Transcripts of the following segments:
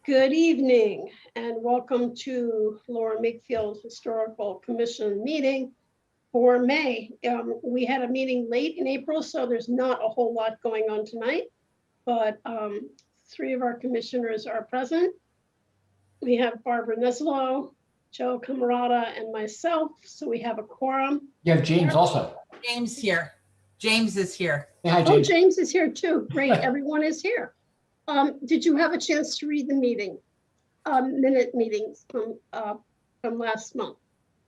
Good evening and welcome to Laura Makefield Historical Commission meeting for May. We had a meeting late in April, so there's not a whole lot going on tonight, but three of our commissioners are present. We have Barbara Neslow, Joe Camarata, and myself, so we have a quorum. You have James also. James here. James is here. Yeah, hi, Oh, James. James is here too. Great, everyone is here. Did you have a chance to read the minute meetings from last month?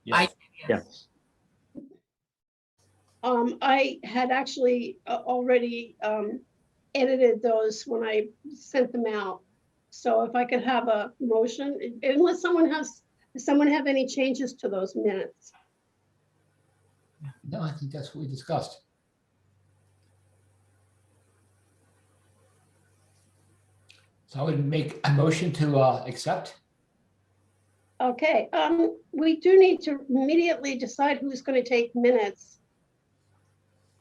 Yes. Yes. I had actually already edited those when I sent them out. So if I could have a motion, unless does someone have any changes to those minutes? No, I think that's what we discussed. So I would make a motion to accept. Okay, we do need to immediately decide who's going to take minutes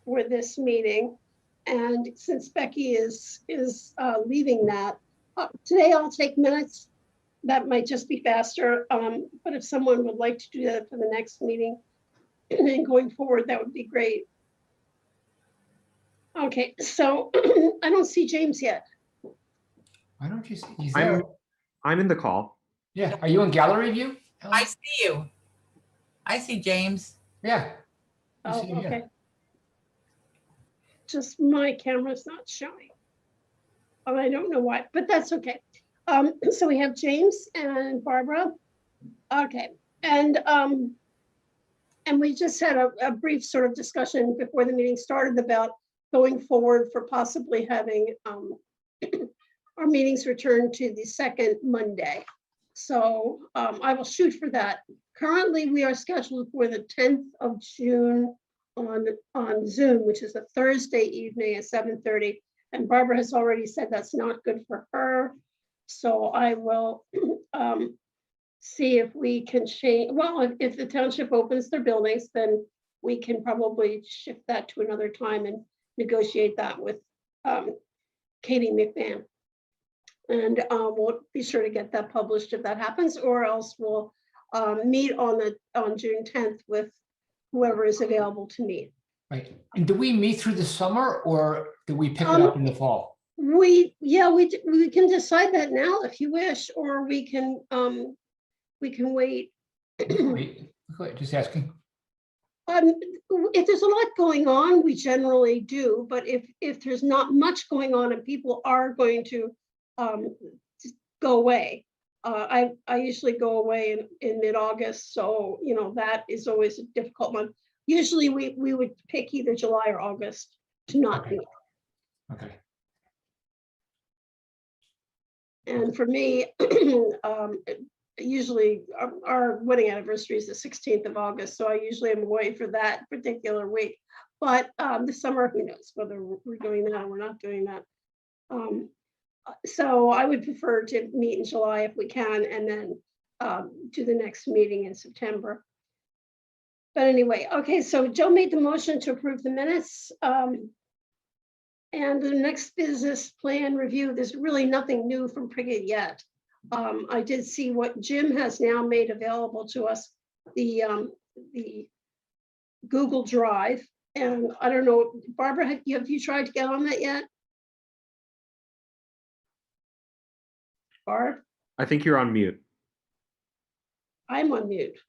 for this meeting. And since Becky is leaving that, today I'll take minutes. That might just be faster, but if someone would like to do that for the next meeting and going forward, that would be great. Okay, so I don't see James yet. Why don't you see? He's there. I'm in the call. Yeah. Are you in gallery view? I see you. I see James. Yeah. I Oh, see him here. okay. Just my camera's not showing. Oh, I don't know why, but that's okay. So we have James and Barbara. Okay, and we just had a brief sort of discussion before the meeting started about going forward for possibly having our meetings return to the second Monday. So I will shoot for that. Currently, we are scheduled for the 10th of June on Zoom, which is a Thursday evening at 7:30. And Barbara has already said that's not good for her. So I will see if we can change. Well, if the township opens their buildings, then we can probably shift that to another time and negotiate that with Katie McMahon. And we'll be sure to get that published if that happens, or else we'll meet on June 10th with whoever is available to meet. Right. And do we meet through the summer or do we pick it up in the fall? We can decide that now if you wish, or we can wait. Wait, just asking. If there's a lot going on, we generally do, but if there's not much going on and people are going to go away, I usually go away in mid-August, so you know that is always a difficult month. Usually we would pick either July or August to not meet. Okay. And for me, usually our wedding anniversary is the 16th of August, so I usually am away for that particular week. But the summer, who knows whether we're doing that or we're not doing that. So I would prefer to meet in July if we can, and then do the next meeting in September. But anyway, okay, so Joe made the motion to approve the minutes. And the next business plan review, there's really nothing new from Priggett yet. I did see what Jim has now made available to us, the Google Drive. And I don't know, Barbara, have you tried to get on that yet? Barb? I think you're on mute. I'm on mute.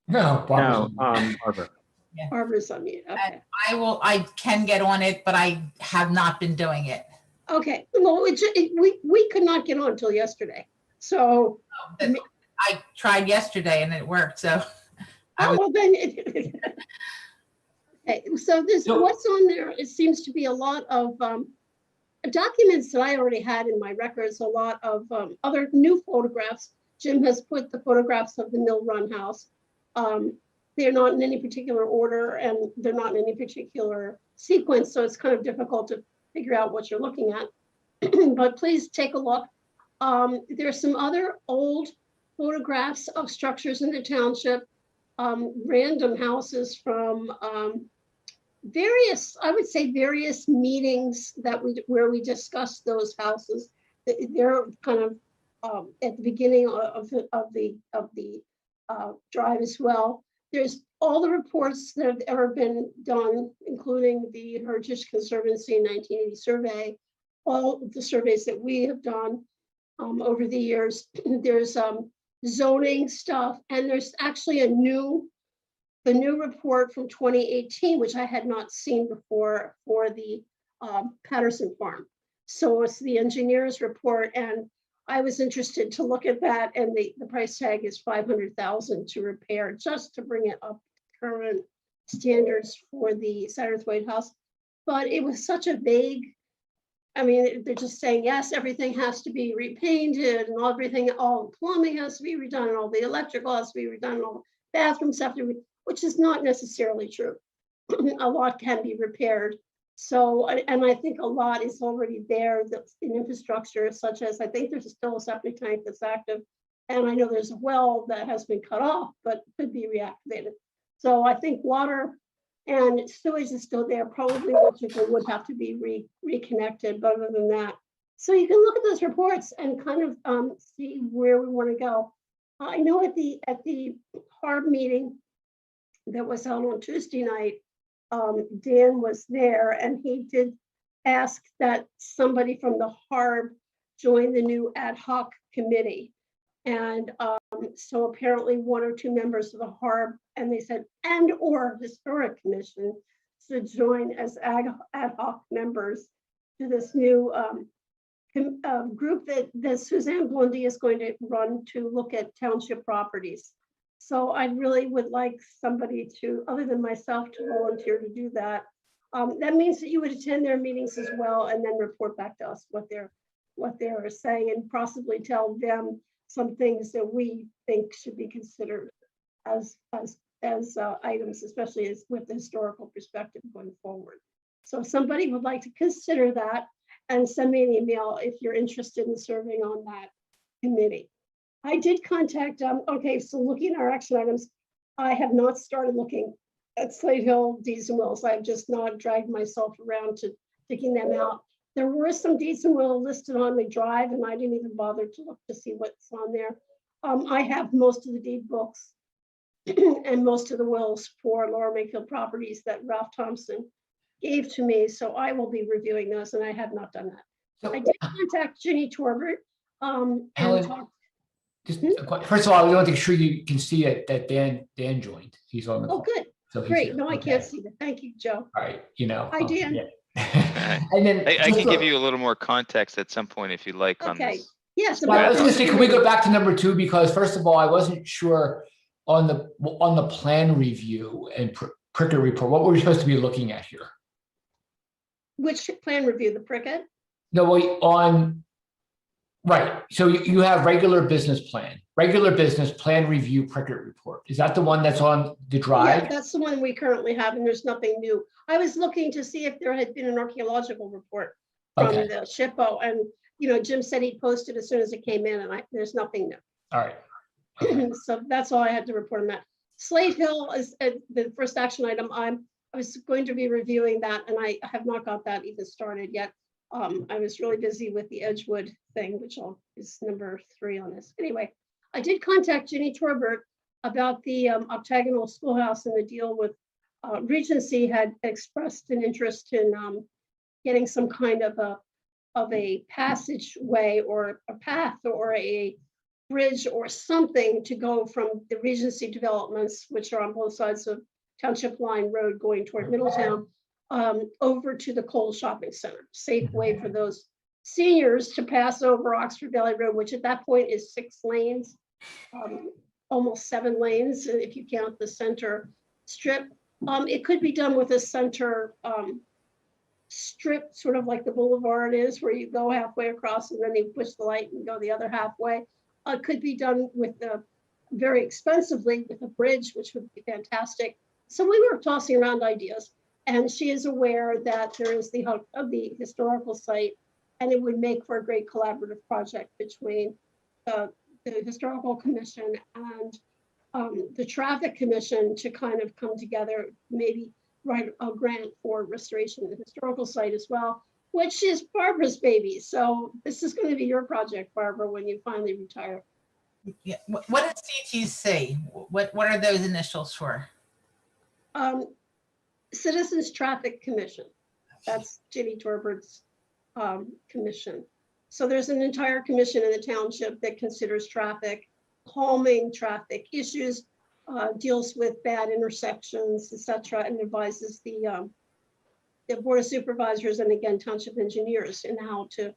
No, No, Barbara's Barbara. Yeah. Barbara's on mute. Okay. I can get on it, but I have not been doing it. Okay. Well, we could not get on until yesterday. So. I tried yesterday and it worked. So. Well, then. Okay. So what's on there? It seems to be a lot of documents that I already had in my records. A lot of other new photographs. Jim has put the photographs of the Mill Run house. They're not in any particular order and they're not in any particular sequence, so it's kind of difficult to figure out what you're looking at. But please take a look. There's some other old photographs of structures in the township, random houses from various, I would say various meetings that where we discussed those houses. They're kind of at the beginning of the drive as well. There's all the reports that have ever been done, including the Heritage Conservancy 1980 survey, all of the surveys that we have done over the years. There's zoning stuff, and there's actually the new report from 2018, which I had not seen before, for the Patterson Farm. So it's the engineer's report, and I was interested to look at that, and the price tag is $500,000 to repair, just to bring it up to current standards for the Satterth White House. But it was such a vague, I mean, they're just saying, yes, everything has to be repainted, and everything, all the plumbing has to be redone, and all the electrical has to be redone, and all the bathrooms have to be, which is not necessarily true. A lot can be repaired. So, and I think a lot is already there that's in infrastructure, such as, I think there's still a septic tank that's active. And I know there's a well that has been cut off, but could be reactivated. So I think water and sewage is still there. Probably electrical would have to be reconnected, but other than that. So you can look at those reports and kind of see where we want to go. I know at the HARB meeting that was held on Tuesday night, Dan was there, and he did ask that somebody from the HARB join the new ad hoc committee. And so apparently 1 or 2 members of the HARB, and they said, and or Historic Commission, should join as ad hoc members to this new group that Suzanne Blundy is going to run to look at township properties. So I really would like somebody to, other than myself, to volunteer to do that. That means that you would attend their meetings as well, and then report back to us what they're saying, and possibly tell them some things that we think should be considered as items, especially as with the historical perspective going forward. So if somebody would like to consider that, and send me an email if you're interested in serving on that committee. I did contact, okay, so looking at our action items, I have not started looking at Slate Hill deeds and wills. I've just not dragged myself around to digging them out. There were some deeds and wills listed on the drive, and I didn't even bother to look to see what's on there. I have most of the deed books and most of the wills for Laura Makefield properties that Ralph Thompson gave to me, so I will be reviewing those, and I have not done that. So, I did contact Ginny Torbert. And Helen, talked. First of all, we want to make sure you can see it, that Dan joined. He's on the Oh, call. good. So he's Great. here. No, I Okay. can't see that. Thank you, Joe. All right, you know. Hi, Dan. Yeah. And then I can give you a little more context at some point if you'd like on Okay. this. Yes. Well, I was about gonna say, can we go this back to number 2? Because first of all, I wasn't sure on the plan review and Prickett report, what were we supposed to be looking at here? Which plan review, the Prickett? No, right. So you have regular business plan review, Prickett report. Is that the one that's on the Yeah, drive? that's the one we currently have, and there's nothing new. I was looking to see if there had been an archaeological report from Okay. the SHPO, and Jim said he'd post it as soon as it came in, and there's nothing new. All right. Okay. So that's all I had to report on that. Slate Hill is the first action item. I was going to be reviewing that, and I have not got that even started yet. I was really busy with the Edgewood thing, which is number 3 on this. Anyway, I did contact Ginny Torbert about the octagonal schoolhouse, and the deal with Regency had expressed an interest in getting some kind of a passageway or a path or a bridge or something to go from the Regency developments, which are on both sides of Township Line Road going toward Middletown, over to the Cole Shopping Center. Safe way for those seniors to pass over Oxford Valley Road, which at that point is 6 lanes, almost 7 lanes if you count the center strip. It could be done with a center strip, sort of like the boulevard is, where you go halfway across and then you push the light and go the other halfway. It could be done with very expensively with a bridge, which would be fantastic. So we were tossing around ideas, and she is aware that there is the historical site, and it would make for a great collaborative project between the Historical Commission and the Traffic Commission to kind of come together, maybe write a grant for restoration of the historical site as well. which is Barbara's baby. So this is going to be your project, Barbara, when you finally retire. Yeah. What is CTC? What are those initials for? Citizens Traffic Commission. That's Ginny Torbert's commission. So there's an entire commission in the township that considers traffic, calming traffic issues, deals with bad intersections, etc., and advises the board of supervisors and again township engineers in how to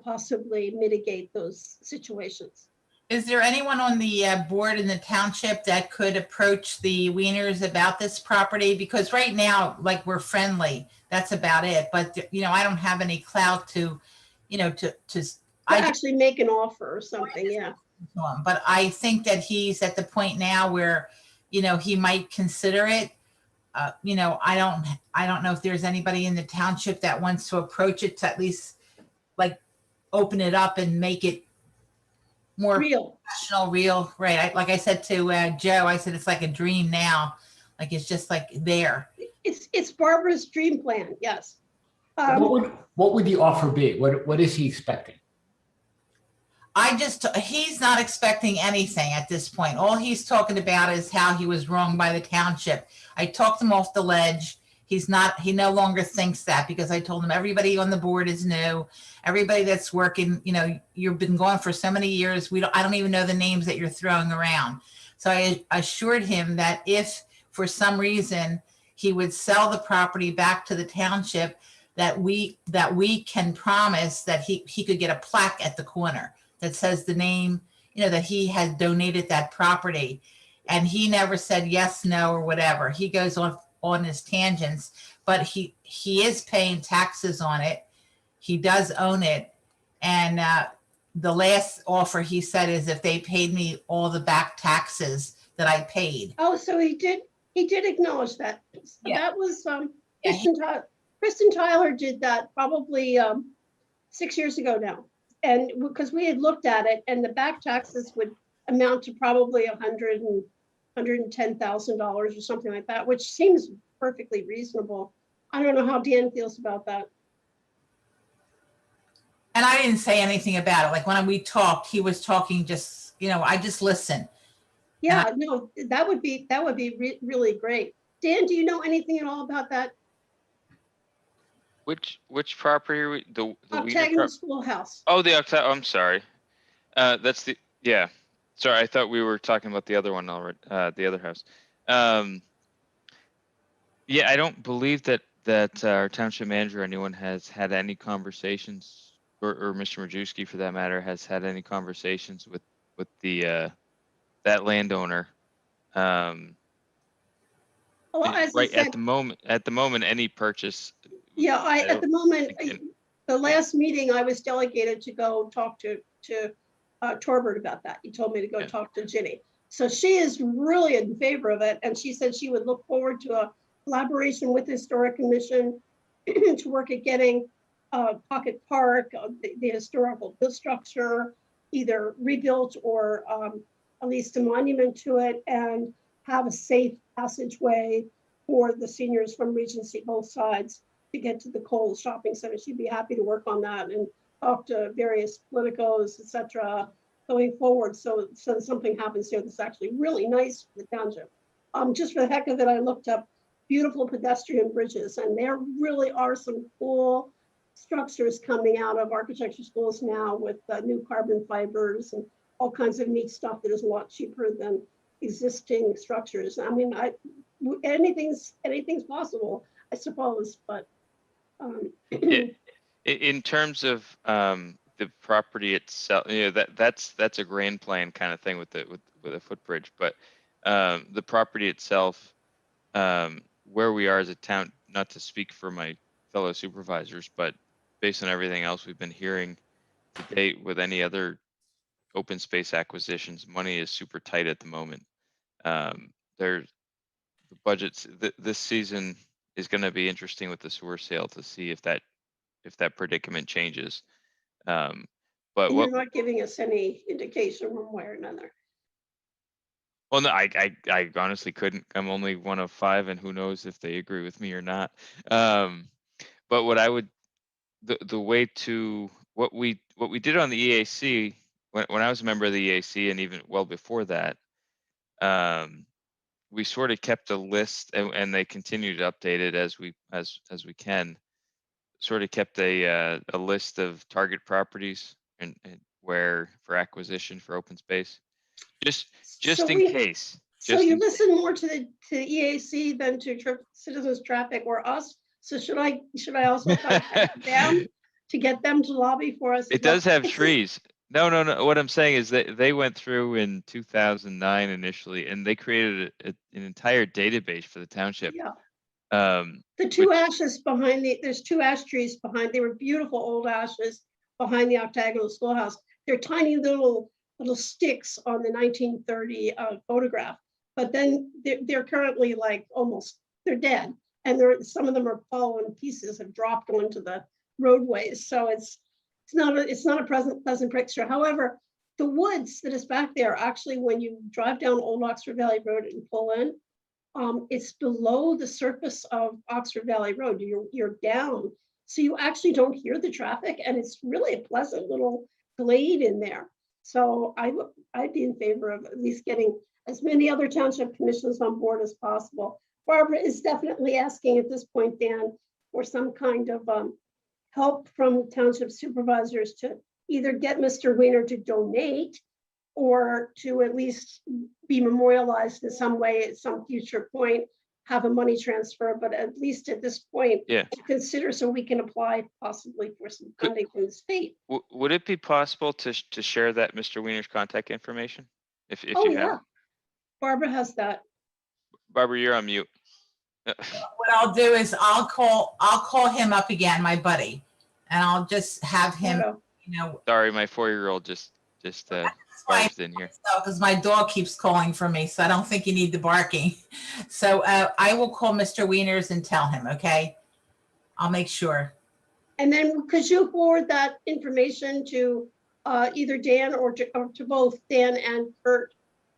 possibly mitigate those situations. Is there anyone on the board in the township that could approach the Wieners about this property? Because right now, like, we're friendly, that's about it. But, you know, I don't have any clout to, you know, to I actually make an offer or something, yeah. But I think that he's at the point now where, you know, he might consider it. You know, I don't know if there's anybody in the township that wants to approach it to at least like open it up and make it more Real. professional, real, right? Like I said to Joe, I said it's like a dream now, like it's just like there. It's Barbara's dream plan, yes. What would the offer be? What is he expecting? He's not expecting anything at this point. All he's talking about is how he was wronged by the township. I talked him off the ledge. He no longer thinks that, because I told him everybody on the board is new. Everybody that's working, you know, you've been gone for so many years. I don't even know the names that you're throwing around. So I assured him that if for some reason he would sell the property back to the township, that we can promise that he could get a plaque at the corner that says the name, you know, that he had donated that property. And he never said yes, no, or whatever. He goes on his tangents, but he is paying taxes on it. He does own it. And the last offer he said is if they paid me all the back taxes that I paid. Oh, so he did acknowledge that. Yeah. That was Kristen Tyler did that probably 6 years ago now. And because we had looked at it, and the back taxes would amount to probably $110,000 or something like that, which seems perfectly reasonable. I don't know how Dan feels about that. And I didn't say anything about it. Like when we talked, he was talking just, you know, I just listened. Yeah, no, that would be really great. Dan, do you know anything at all about that? Which property are we, the Wiener Octagonal Schoolhouse. Oh, the Octagonal, I'm sorry. That's yeah. Sorry, I thought we were talking about the other one already, the other house. Yeah, I don't believe that our township manager or anyone has had any conversations, or Mr. Majewski for that matter, has had any conversations with the that landowner. Well, as I right said, at the moment, any purchase. yeah, at the moment, think the last meeting I was delegated to go talk to Torbert about that. He told me to go talk to Ginny. So she is really in favor of it. And she said she would look forward to a collaboration with the Historic Commission to work at getting Pocket Park, the historical structure, either rebuilt or at least a monument to it, and have a safe passageway for the seniors from Regency, both sides, to get to the Kohl's shopping center. She'd be happy to work on that and talk to various politicos, etc., going forward. So something happens here that's actually really nice for the township. Just for the heck of it, I looked up beautiful pedestrian bridges, and there really are some cool structures coming out of architecture schools now with new carbon fibers and all kinds of neat stuff that is a lot cheaper than existing structures. I mean, anything's possible, I suppose, but In terms of the property itself, you know, that's a grand plan kind of thing with a footbridge, but the property itself, where we are as a town, not to speak for my fellow supervisors, but based on everything else we've been hearing to date with any other open space acquisitions, money is super tight at the moment. The budgets this season is going to be interesting with the sewer sale to see if that predicament changes. But you're not giving us any indication one way or another. Well, no, I honestly couldn't. I'm only one of five, and who knows if they agree with me or not. But what I would the way to what we did on the EAC when I was a member of the EAC and even well before that, we sort of kept a list and they continue to update it as we can. Sort of kept a list of target properties and where for acquisition for open space, just So in we- case. So Just you in case. listen more to the EAC than to Citizens Traffic or us? So should I also contact them to get them to lobby for us? It does have trees. No. What I'm saying is that they went through in 2009 initially, and they created an entire database for the township. Yeah, Um, the two which- ashes behind there's two ash trees behind, they were beautiful old ashes behind the octagonal schoolhouse. They're tiny little sticks on the 1930 photograph, but then they're currently like they're dead. And some of them are fallen pieces, have dropped onto the roadways. So it's not a pleasant picture. However, the woods that is back there, actually, when you drive down Old Oxford Valley Road and pull in, it's below the surface of Oxford Valley Road. You're down, so you actually don't hear the traffic, and it's really a pleasant little glade in there. So I'd be in favor of at least getting as many other township commissioners on board as possible. Barbara is definitely asking at this point, Dan, for some kind of help from township supervisors to either get Mr. Weiner to donate or to at least be memorialized in some way at some future point, have a money transfer, but at least at this point, Yeah. to consider so we can apply possibly for some funding from the state. Would it be possible to share that Mr. Weiner's contact information? If Oh, you have yeah. it? Barbara has that. Barbara, you're on mute. What I'll do is I'll call him up again, my buddy, and I'll just have him, Photo. Sorry, my 4-year-old just why- barged in here. because my dog keeps calling for me, so I don't think you need the barking. So I will call Mr. Wieners and tell him, okay? I'll make sure. And then could you forward that information to either Dan or to both Dan and Kurt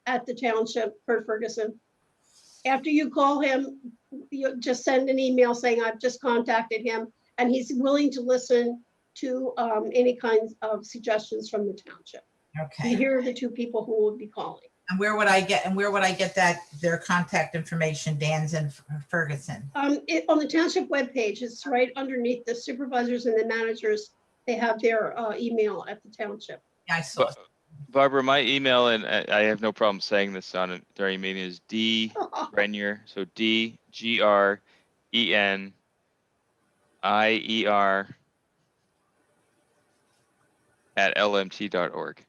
at the township, Kurt Ferguson? After you call him, you just send an email saying, I've just contacted him and he's willing to listen to any kinds of suggestions from the township. Okay. Here are the two people who will be calling. And where would I get their contact information, Dan's and Ferguson? On the township webpage, it's right underneath the supervisors and the managers. They have their email at the township. Yeah, I saw. But, Barbara, my email, and I have no problem saying this on it during a meeting, is D Grenier, so DGRENIER at lmt.org.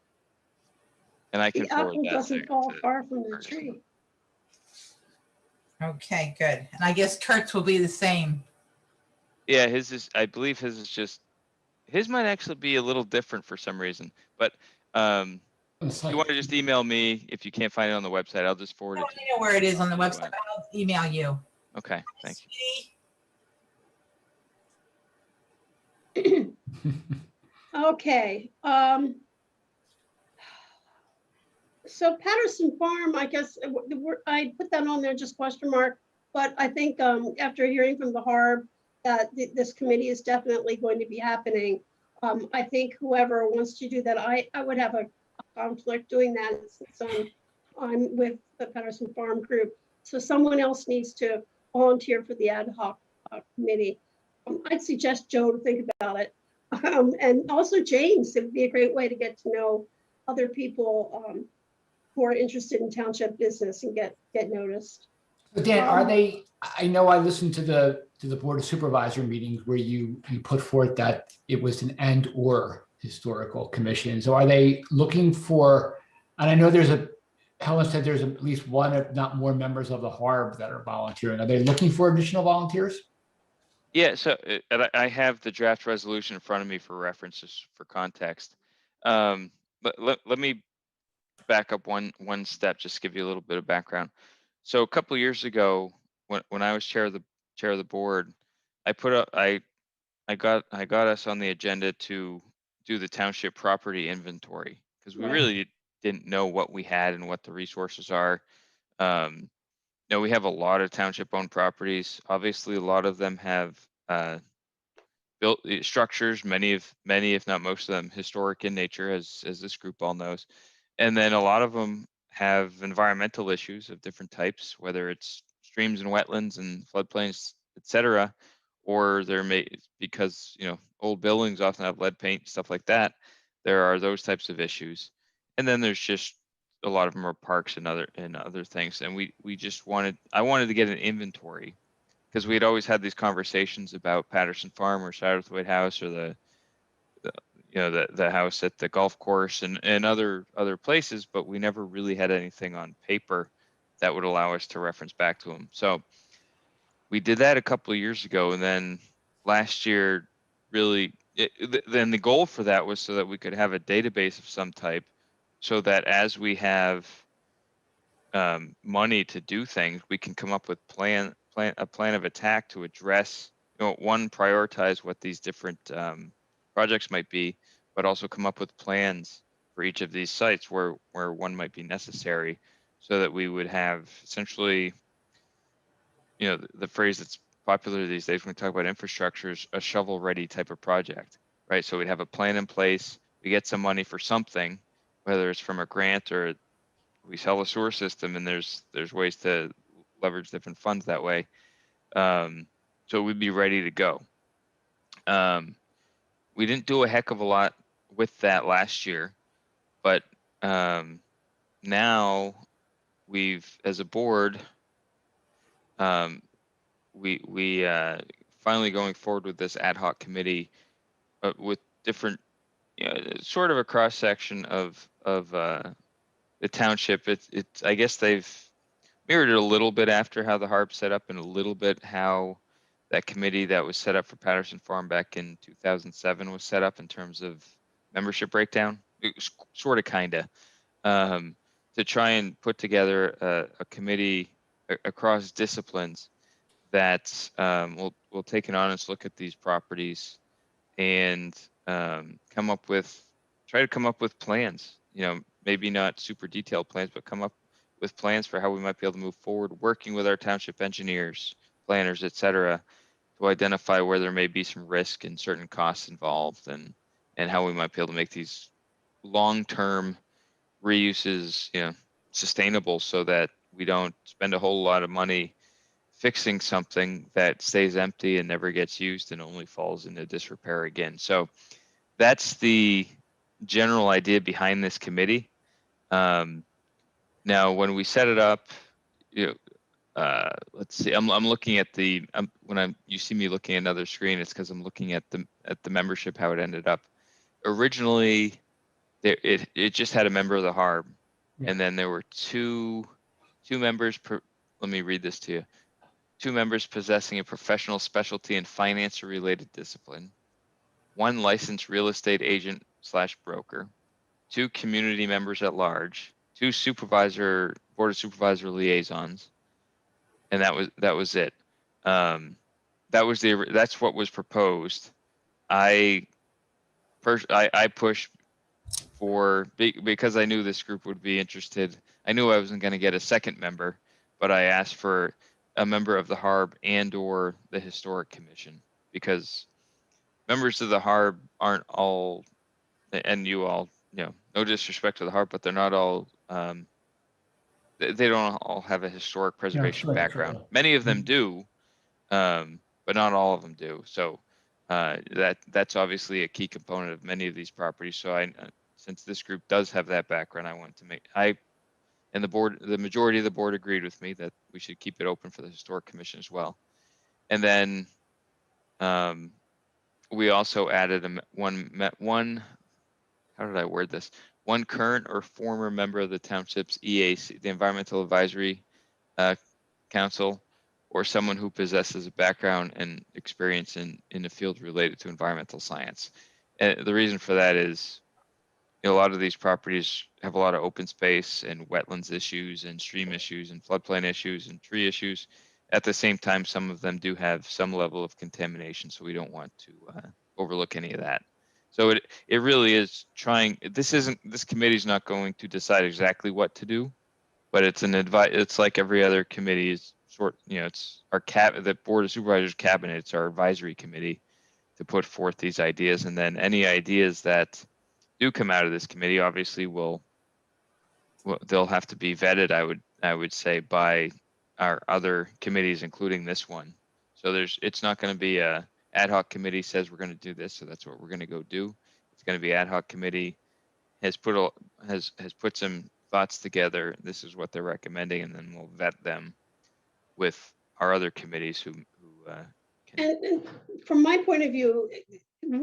And I can The forward apple that doesn't fall to far from the Ferguson. tree. Okay, good. And I guess Kurt's will be the same. Yeah, I believe his might actually be a little different for some reason, but if you want to just email me, if you can't find it on the website, I'll just forward it to I know where it is on the website. I'll email you. you. Okay, thank you. Sweetie. Okay. So Patterson Farm, I guess, I put that on there, just question mark, but I think after hearing from the Harb, that this committee is definitely going to be happening. I think whoever wants to do that, I would have a conflict doing that since I'm with the Patterson Farm group. So someone else needs to volunteer for the ad hoc committee. I'd suggest Joe to think about it. And also James, it would be a great way to get to know other people who are interested in township business and get noticed. So Dan, are they, I know I listened to the Board of Supervisor meetings where you put forth that it was an and/or historical commission. So are they looking for, and I know Helen said there's at least one, if not more, members of the Harb that are volunteering. Are they looking for additional volunteers? Yeah, so I have the draft resolution in front of me for references for context. But let me back up one step, just to give you a little bit of background. So a couple of years ago, when I was chair of the board, I got us on the agenda to do the township property inventory because we Right. really didn't know what we had and what the resources are. We have a lot of township owned properties. Obviously, a lot of them have built structures, many if not most of them historic in nature, as this group all knows. And then a lot of them have environmental issues of different types, whether it's streams and wetlands and floodplains, et cetera, or they're made because, old buildings often have lead paint, stuff like that. There are those types of issues. And then there's just a lot of them are parks and other things. And I wanted to get an inventory, because we had always had these conversations about Patterson Farm or Satterthwaite House, or the house at the golf course and other places, but we never really had anything on paper that would allow us to reference back to them. So we did that a couple of years ago, and then last year, then the goal for that was so that we could have a database of some type, so that as we have money to do things, we can come up with a plan of attack to address, one, prioritize what these different projects might be, but also come up with plans for each of these sites where one might be necessary, so that we would have essentially, the phrase that's popular these days when we talk about infrastructure is a shovel-ready type of project, right? So we'd have a plan in place, we get some money for something, whether it's from a grant or we sell a sewer system, and there's ways to leverage different funds that way. So we'd be ready to go. We didn't do a heck of a lot with that last year, but now we've, as a board, we finally going forward with this ad hoc committee with different, sort of a cross section of the township. It's I guess they've mirrored it a little bit after how the HARP set up, and a little bit how that committee that was set up for Patterson Farm back in 2007 was set up in terms of membership breakdown. It was sort of kind of to try and put together a committee across disciplines that will take an honest look at these properties and try to come up with plans. Maybe not super detailed plans, but come up with plans for how we might be able to move forward, working with our township engineers, planners, et cetera, to identify where there may be some risk and certain costs involved, and how we might be able to make these long-term reuses, sustainable, so that we don't spend a whole lot of money fixing something that stays empty and never gets used and only falls into disrepair again. So that's the general idea behind this committee. Now, when we set it up, let's see. I'm looking at you see me looking at another screen, it's because I'm looking at the membership, how it ended up. Originally, it just had a member of the HARB, and then there were two members per. Let me read this to you. 2 members possessing a professional specialty in finance or related discipline, 1 licensed real estate agent / broker, 2 community members at large, 2 board of supervisor liaisons, and that was it. That's what was proposed. I pushed for, because I knew this group would be interested. I knew I wasn't going to get a second member, but I asked for a member of the HARB and or the Historic Commission, because members of the HARB aren't all, and you all, no disrespect to the HARB, but they're not all, they don't all have a historic preservation background. Sure. Many of them do, but not all of them do. So that's obviously a key component of many of these properties. So since this group does have that background, I wanted to and the majority of the board agreed with me that we should keep it open for the Historic Commission as well. And then we also added one, how did I word this? 1 current or former member of the township's EAC, the Environmental Advisory Council, or someone who possesses a background and experience in the field related to environmental science. And the reason for that is, a lot of these properties have a lot of open space and wetlands issues and stream issues and floodplain issues and tree issues. At the same time, some of them do have some level of contamination, so we don't want to overlook any of that. So it really is trying. This committee's not going to decide exactly what to do, but it's it's like every other committee is it's the board of supervisors cabinet. It's our advisory committee, put forth these ideas, and then any ideas that do come out of this committee, obviously they'll have to be vetted. I would say by our other committees, including this one. So it's not going to be a ad hoc committee says we're going to do this, so that's what we're going to go do. It's going to be ad hoc committee has put some thoughts together. This is what they're recommending, and then we'll vet them with our other committees who can. And from my point of view,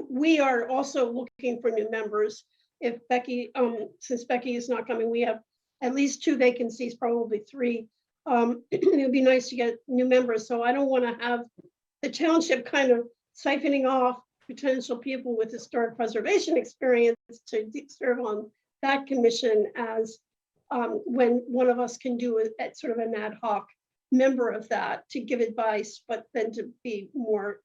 we are also looking for new members. If Becky, since Becky is not coming, we have at least 2 vacancies, probably 3. It would be nice to get new members. So I don't want to have the township kind of siphoning off potential people with historic preservation experience to serve on that commission as when one of us can do it at sort of an ad hoc member of that to give advice, but then to be more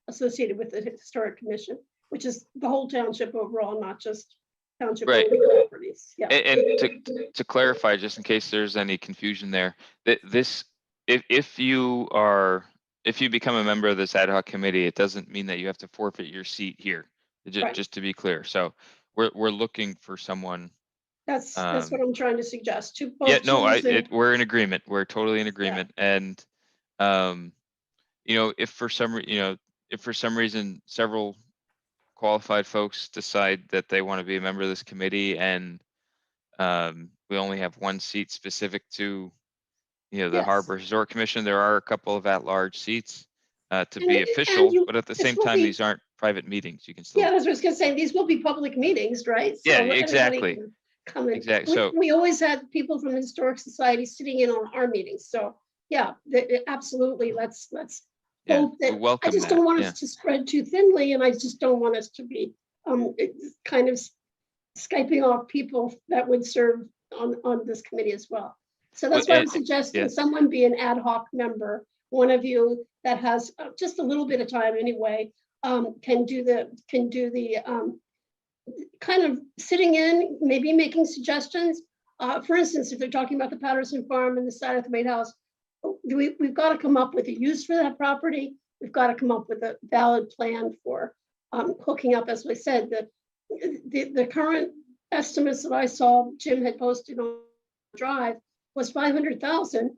associated with the historic commission, which is the whole township overall, not just township Right. properties. Yeah. And to clarify, just in case there's any confusion there, that if you become a member of this ad hoc committee, it doesn't mean that you have to forfeit your seat here. Right. Just to be clear. So we're looking for someone. That's what I'm trying to suggest. To both Yeah, no, James and- we're in agreement. We're totally in agreement. Yeah. And if for some reason several qualified folks decide that they want to be a member of this committee, and we only have 1 seat specific to the Yes. Harbor Historic Commission, there are a couple of at-large seats to be official, but at the same time, these aren't private meetings. You can still. Yeah, that's what I was going to say. These will be public meetings, right? So yeah, everybody exactly. can come in. Exactly. So we always had people from the Historic Society sitting in on our meetings. So yeah, absolutely. Let's hope that. welcome I just that. don't want us to spread too thinly, and I just don't want us to be kind of Skyping off people that would serve on this committee as well. So that's why I'm suggesting someone be an ad hoc member. One of you that has just a little bit of time anyway can do the kind of sitting in, maybe making suggestions. For instance, if they're talking about the Patterson Farm and the side of the White House, we've got to come up with a use for that property. We've got to come up with a valid plan for hooking up. As I said, the current estimates that I saw Jim had posted on Drive was 500,000.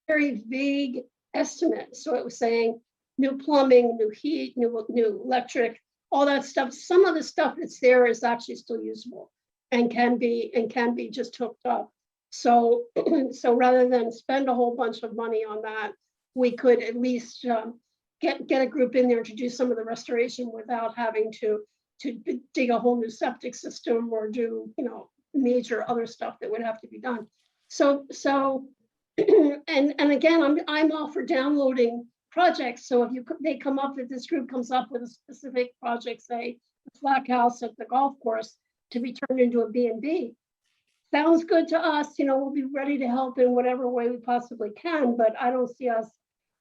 Very vague estimate. So it was saying new plumbing, new heat, new electric, all that stuff. Some of the stuff that's there is actually still usable and can be just hooked up. So rather than spend a whole bunch of money on that, we could at least get a group in there to do some of the restoration without having to dig a whole new septic system or do major other stuff that would have to be done. So and again, I'm all for downloading projects. So if this group comes up with a specific project, say the Flack House at the golf course, to be turned into a B&B, sounds good to us. We'll be ready to help in whatever way we possibly can. But I don't see us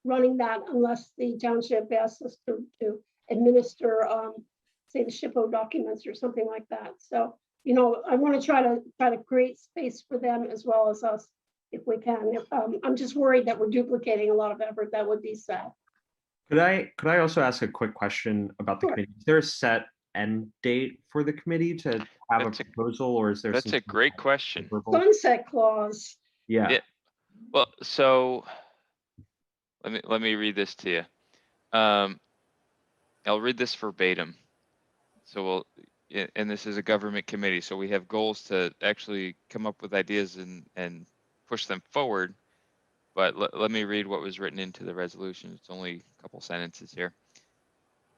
running that unless the township asks us to administer, say, the SHPO documents or something like that. So I want to try to create space for them as well as us if we can. I'm just worried that we're duplicating a lot of effort. That would be sad. Could I also ask a quick question about the committee? Is there a set end date for the committee to have a proposal, or is there? That's a great question. Sunset clause. Yeah. Well, so let me read this to you. I'll read this verbatim. So and this is a government committee, so we have goals to actually come up with ideas and push them forward. But let me read what was written into the resolution. It's only a couple sentences here.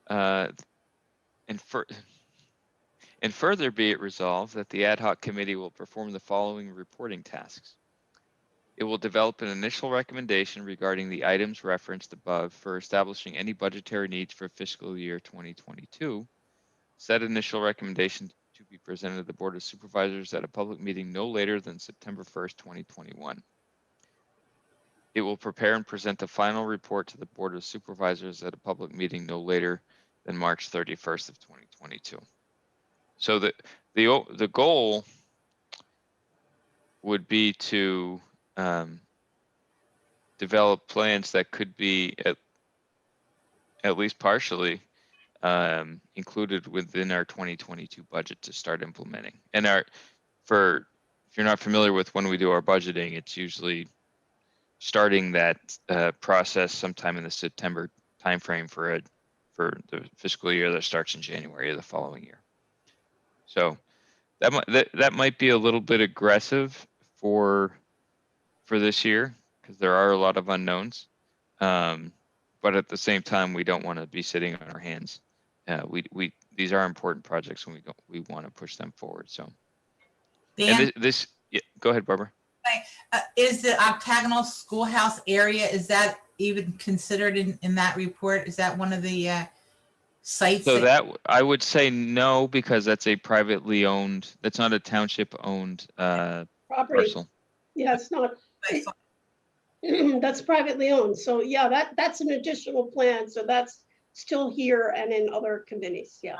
And further be it resolved that the ad hoc committee will perform the following reporting tasks. It will develop an initial recommendation regarding the items referenced above for establishing any budgetary needs for fiscal year 2022. Said initial recommendation to be presented to the Board of Supervisors at a public meeting no later than September 1st, 2021. It will prepare and present the final report to the Board of Supervisors at a public meeting no later than March 31st of 2022. So the goal would be to develop plans that could be at least partially included within our 2022 budget to start implementing. And if you're not familiar with when we do our budgeting, it's usually starting that process sometime in the September timeframe for the fiscal year that starts in January of the following year. So that might be a little bit aggressive for this year because there are a lot of unknowns. But at the same time, we don't want to be sitting on our hands. These are important projects, and we want to push them forward. So, Dan, and yeah, go ahead, Barbara. is the octagonal schoolhouse area, is that even considered in that report? Is that one of the sites? So that I would say no, because that's a privately owned. That's not a township owned Property. parcel. Yeah, it's not. That's privately owned. So yeah, that's an additional plan. So that's still here and in other committees. Yeah.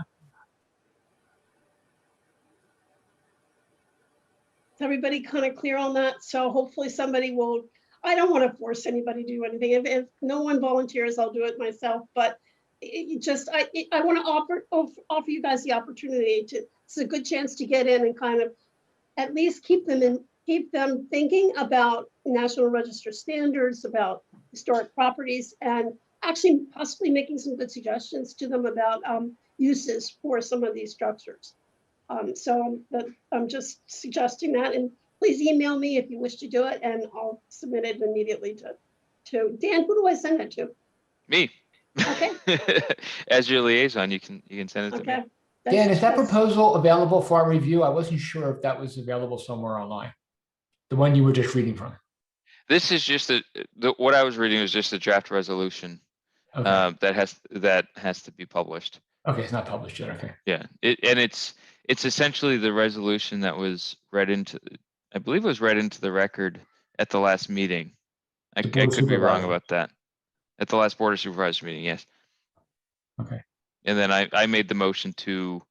Is everybody kind of clear on that? So hopefully somebody will, I don't want to force anybody to do anything. If no one volunteers, I'll do it myself. But I want to offer you guys the opportunity to, it's a good chance to get in and kind of at least keep them thinking about National Register standards, about historic properties, and actually possibly making some good suggestions to them about uses for some of these structures. So I'm just suggesting that, and please email me if you wish to do it, and I'll submit it immediately to Dan. Who do I send it to? Me. Okay. As your liaison, you can send it to me. Dan, is that proposal available for our review? I wasn't sure if that was available somewhere online. The one you were just reading from. This is just what I was reading was just a draft resolution. Okay. that has to be published. Okay, it's not published yet. Okay. Yeah, it's essentially the resolution that was read into, I believe it was read into the record at the last meeting. I could be wrong about that. At the last Board of Supervisors meeting, yes. Okay. And then I made the motion to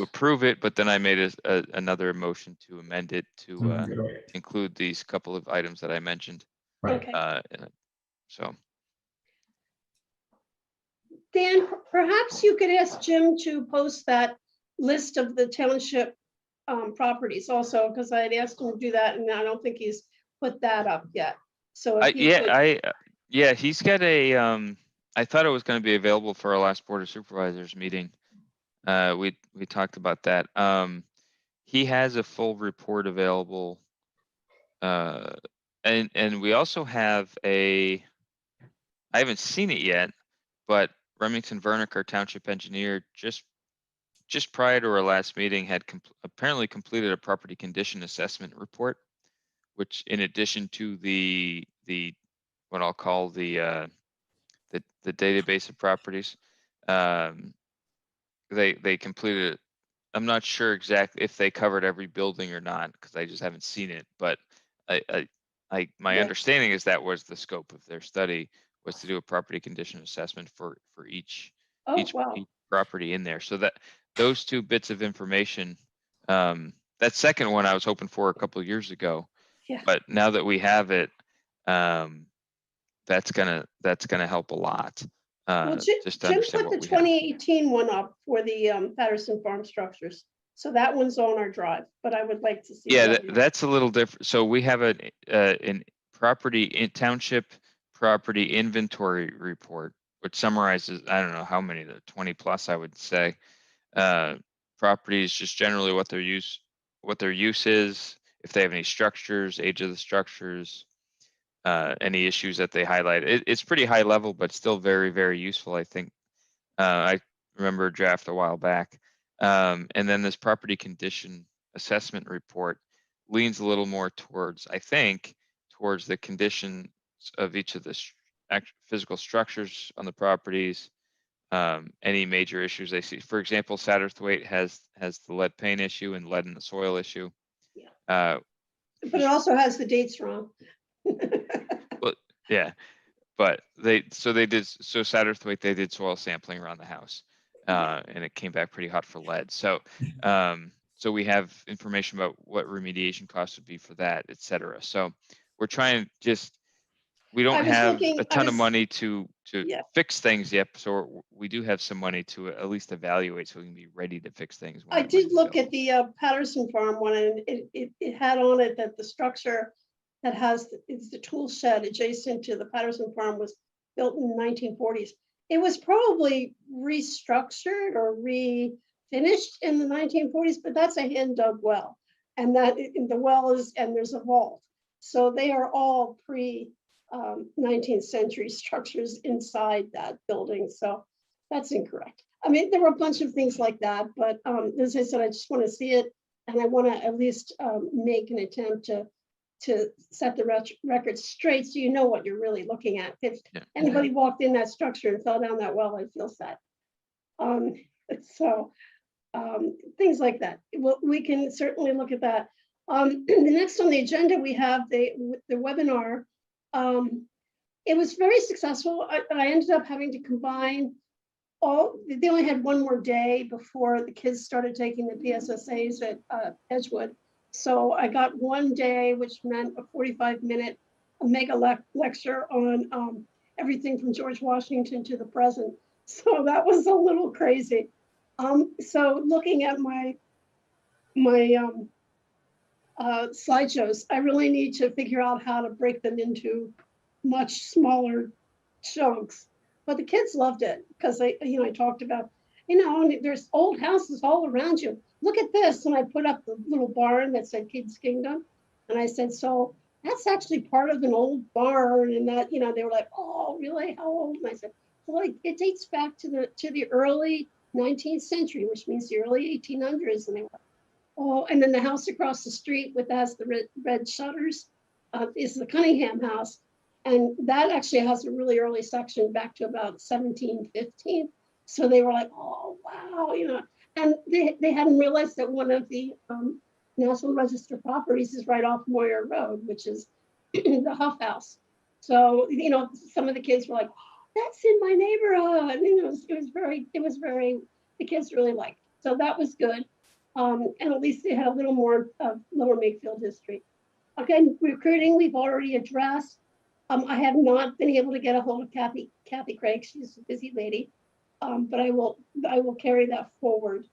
approve it, but then I made another motion to amend it to include these couple of items that I mentioned. Right. Okay. So. Dan, perhaps you could ask Jim to post that list of the township properties also, because I had asked him to do that, and I don't think he's put that up yet. So yeah, he's got a. I thought it was going to be available for our last Board of Supervisors meeting. We talked about that. He has a full report available, and we also have I haven't seen it yet, but Remington Vernick, our township engineer, just prior to our last meeting, had apparently completed a property condition assessment report, which, in addition to the what I'll call the database of properties, they completed it. I'm not sure exactly if they covered every building or not, because I just haven't seen it. But my understanding is that was the scope of their study, was to do a property condition assessment for each property in there. So that those two bits of information, that second one I was hoping for a couple of years ago, but now that we have it, that's gonna help a lot. Just to Jim understand put what the we have. 2018 one up for the Patterson Farm structures. So that one's on our drive, but I would like to see. Yeah, that's a little different. So we have an township property inventory report, which summarizes, I don't know how many, 20 plus, I would say, properties, just generally what their use is, if they have any structures, age of the structures, any issues that they highlight. It's pretty high level, but still very, very useful, I think. I remember a draft a while back. And then this property condition assessment report leans a little more towards, I think, towards the conditions of each of the physical structures on the properties, any major issues they see. For example, Satterthwaite has the lead paint issue and lead in the soil issue. Yeah. But it also has the dates wrong. Well, yeah, but Satterthwaite, they did soil sampling around the house, and it came back pretty hot for lead. So we have information about what remediation costs would be for that, et cetera. So we're trying just we don't was have looking- a I ton of was- money to Yeah. fix things yet, so we do have some money to at least evaluate, so we can be ready to fix things. when I that did money's look available. at the Patterson Farm one, and it had on it that the structure that it's the tool shed adjacent to the Patterson Farm was built in the 1940s. It was probably restructured or refinished in the 1940s, but that's a hand dug well. And the well is, and there's a vault. So they are all pre-19th century structures inside that building. So that's incorrect. I mean, there were a bunch of things like that, but as I said, I just want to see it. And I want to at least make an attempt to set the record straight so you know what you're really looking at. If Yeah. anybody walked in that structure and fell down that well, I feel sad. So things like that. We can certainly look at that. The next on the agenda, we have the webinar. It was very successful. I ended up having to combine they only had one more day before the kids started taking the PSSAs at Edgewood. So I got one day, which meant a 45-minute mega lecture on everything from George Washington to the present. So that was a little crazy. So looking at my slideshows, I really need to figure out how to break them into much smaller chunks. But the kids loved it because I talked about, there's old houses all around you. Look at this. And I put up the little barn that said Kids Kingdom. And I said, so that's actually part of an old barn. And that, they were like, oh, really? How old? And I said, well, it dates back to the early 19th century, which means the early 1800s. And they were, oh, and then the house across the street has the red shutters is the Cunningham house. And that actually has a really early section back to about 1715. So they were like, oh, wow, and they hadn't realized that one of the National Register properties is right off Moyer Road, which is the Huff House. So, some of the kids were like, that's in my neighborhood. And it was very, the kids really liked it. So that was good. And at least they had a little more of Lower Makefield history. Again, recruiting, we've already addressed. I have not been able to get a hold of Kathy Craig. She's a busy lady, but I will carry that forward.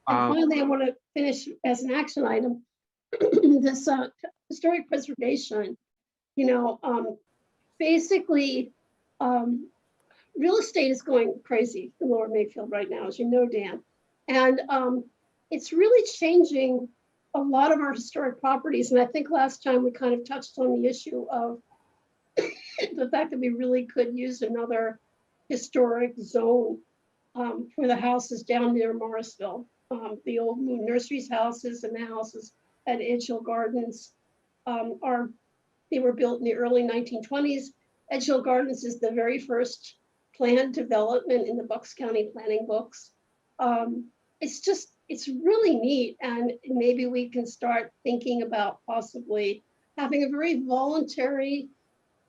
And finally, I want to finish as an action item this historic preservation. Basically, real estate is going crazy in Lower Makefield right now, as you know, Dan, and it's really changing a lot of our historic properties. And I think last time we kind of touched on the issue of the fact that we really could use another historic zone for the houses down near Morrisville. The old Moon Nurseries houses and the houses at Edge Hill Gardens they were built in the early 1920s. Edge Hill Gardens is the very first planned development in the Bucks County planning books. It's really neat, and maybe we can start thinking about possibly having a very voluntary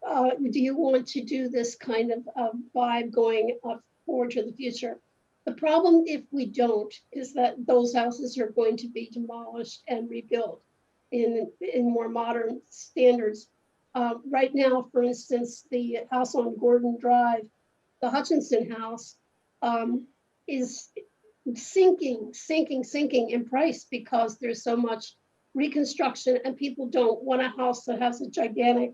do you want to do this kind of vibe going forward to the future? The problem, if we don't, is that those houses are going to be demolished and rebuilt in more modern standards. Right now, for instance, the house on Gordon Drive, the Hutchinson house, is sinking in price because there's so much reconstruction and people don't want a house that has a gigantic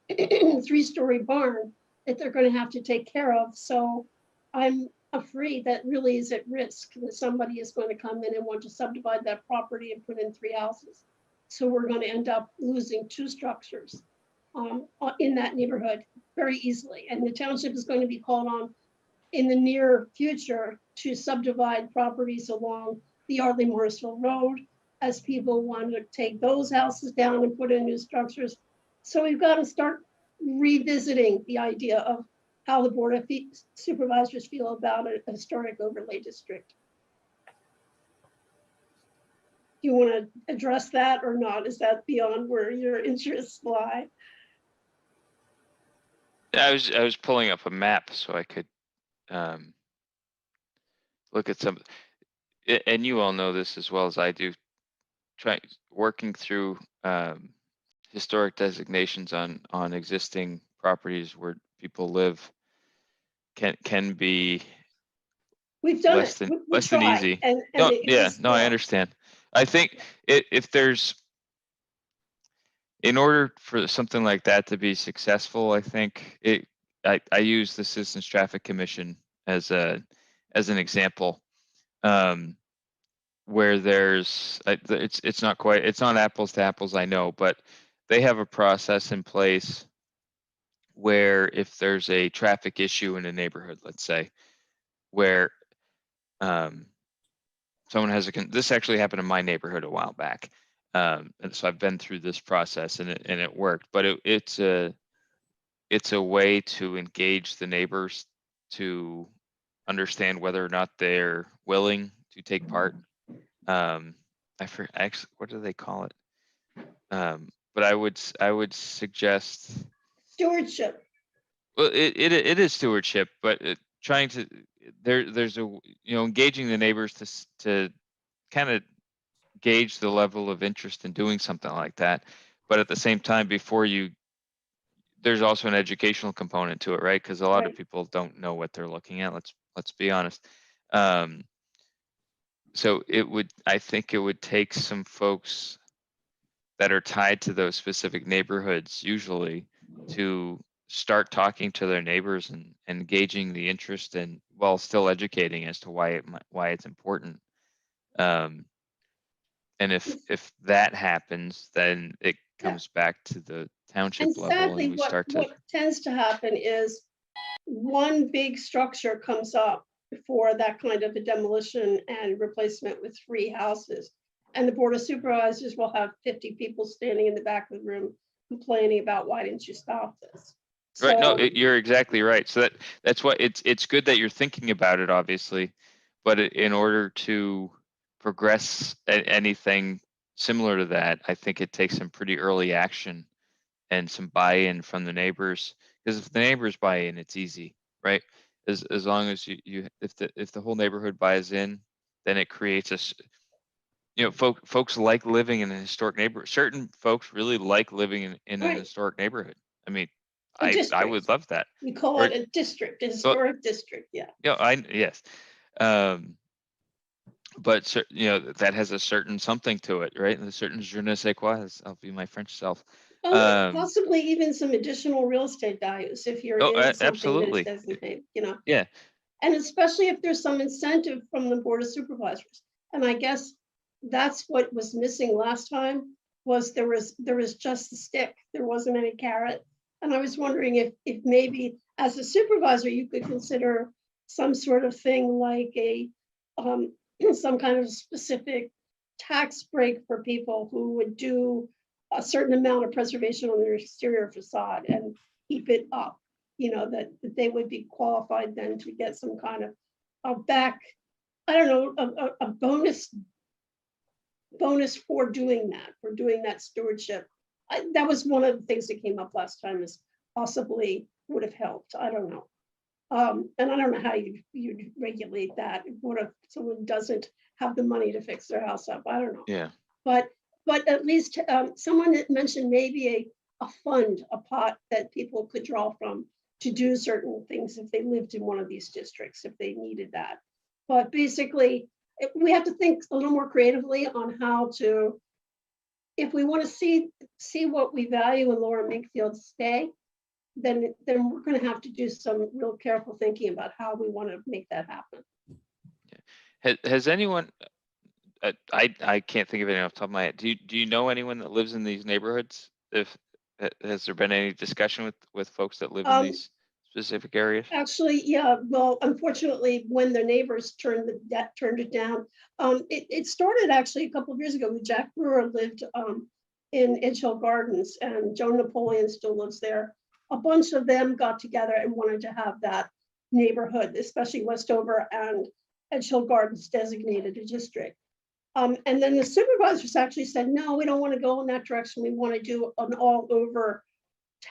3-story barn that they're going to have to take care of. So I'm afraid that really is at risk that somebody is going to come in and want to subdivide that property and put in 3 houses. So we're going to end up losing 2 structures in that neighborhood very easily. And the township is going to be called on in the near future to subdivide properties along the Yardley Morrisville Road as people want to take those houses down and put in new structures. So we've got to start revisiting the idea of how the Board of Supervisors feel about a historic overlay district. Do you want to address that or not? Is that beyond where your interests lie? I was pulling up a map so I could look at some, and you all know this as well as I do. Working through historic designations on existing properties where people live can be We've done less it. than We tried, easy. and No, it yeah, was no, I failed. understand. I think if there's, in order for something like that to be successful, I think I use the Citizens Traffic Commission as an example, where it's not apples to apples, I know, but they have a process in place where if there's a traffic issue in a neighborhood, let's say, where someone has this actually happened in my neighborhood a while back. And so I've been through this process and it worked, but it's a way to engage the neighbors to understand whether or not they're willing to take part. Actually, what do they call it? But I would suggest, Stewardship. well, it is stewardship, but trying to, there's engaging the neighbors to kind of gauge the level of interest in doing something like that. But at the same time, there's also an educational component to it, right? Because a lot of Right. people don't know what they're looking at. Let's be honest. So I think it would take some folks that are tied to those specific neighborhoods usually to start talking to their neighbors and engaging the interest, and while still educating as to why it's important. And if that happens, then it Yeah. comes back to the And township level, and sadly, we start to. what tends to happen is one big structure comes up for that kind of a demolition and replacement with 3 houses. And the Board of Supervisors will have 50 people standing in the back of the room complaining about, why didn't you stop this? Right. No, So, you're exactly right. So that's why it's good that you're thinking about it, obviously, but in order to progress anything similar to that, I think it takes some pretty early action and some buy-in from the neighbors. Because if the neighbors buy in, it's easy, right? As long as if the whole neighborhood buys in, then it creates folks like living in a historic neighborhood. Certain folks really like living in an right, historic neighborhood. I mean, a I district. would love that. We call Or, it a district, a well, historic district, yeah. yes. But that has a certain something to it, right? And a certain je ne sais quoi, I'll be my French self. Possibly even some additional real estate values if you're Oh, in something that's absolutely. designated, Yeah. And especially if there's some incentive from the Board of Supervisors. And I guess that's what was missing last time, was there was just the stick. There wasn't any carrot. And I was wondering if maybe as a supervisor, you could consider some sort of thing like some kind of specific tax break for people who would do a certain amount of preservation on their exterior facade and keep it up. That they would be qualified then to get some kind of a back, I don't know, a bonus for doing that stewardship. That was one of the things that came up last time, is possibly would have helped. I don't know. And I don't know how you'd regulate that. What if someone doesn't have the money to fix their house up? I don't know. Yeah. But at least someone had mentioned maybe a fund, a pot that people could draw from to do certain things if they lived in one of these districts, if they needed that. But basically, we have to think a little more creatively on how to, if we want to see what we value in Lower Makefield stay, then we're going to have to do some real careful thinking about how we want to make that happen. Has anyone? I can't think of anyone off the top of my head. Do you know anyone that lives in these neighborhoods? Has there been any discussion with folks that live in these specific areas? Actually, yeah. Well, unfortunately, when the neighbors turned it down, it started actually a couple of years ago. Jack Brewer lived in Edge Hill Gardens, and Joan Napoleon still lives there. A bunch of them got together and wanted to have that neighborhood, especially Westover and Edge Hill Gardens, designated a district. And then the supervisors actually said, no, we don't want to go in that direction. We want to do an all over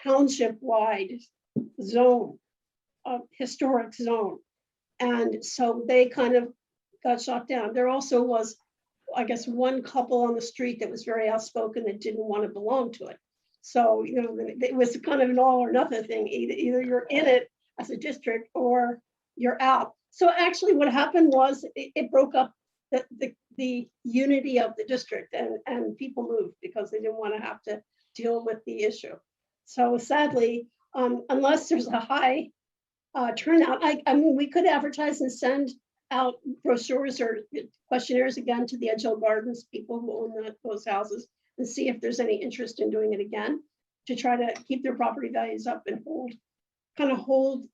township-wide zone, historic zone. And so they kind of got shot down. There also was, I guess, one couple on the street that was very outspoken that didn't want to belong to it. So, it was kind of an all or nothing thing. Either you're in it as a district or you're out. So actually what happened was it broke up the unity of the district, and people moved because they didn't want to have to deal with the issue. So sadly, unless there's a high turnout, I mean, we could advertise and send out brochures or questionnaires again to the Edge Hill Gardens people who own those houses, and see if there's any interest in doing it again, to try to keep their property values up and hold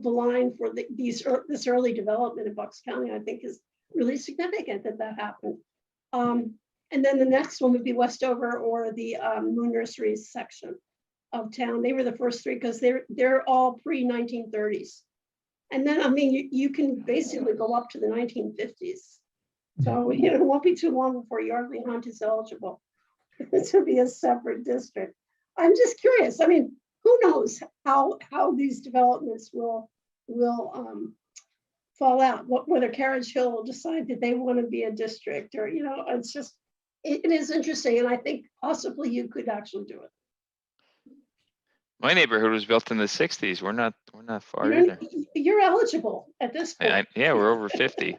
the line for this early development in Bucks County. I think is really significant that happened. And then the next one would be Westover or the Moon Nurseries section of town. They were the first three because they're all pre-1930s. And then, I mean, you can basically go up to the 1950s. So, it won't be too long before Yardley Hunt is eligible to be a separate district. I'm just curious. I mean, who knows how these developments will fall out, whether Carriage Hill will decide that they want to be a district, or, it's just, it is interesting. And I think possibly you could actually do it. My neighborhood was built in the 60s. We're not far either. You're eligible at this point. Yeah, we're over 50.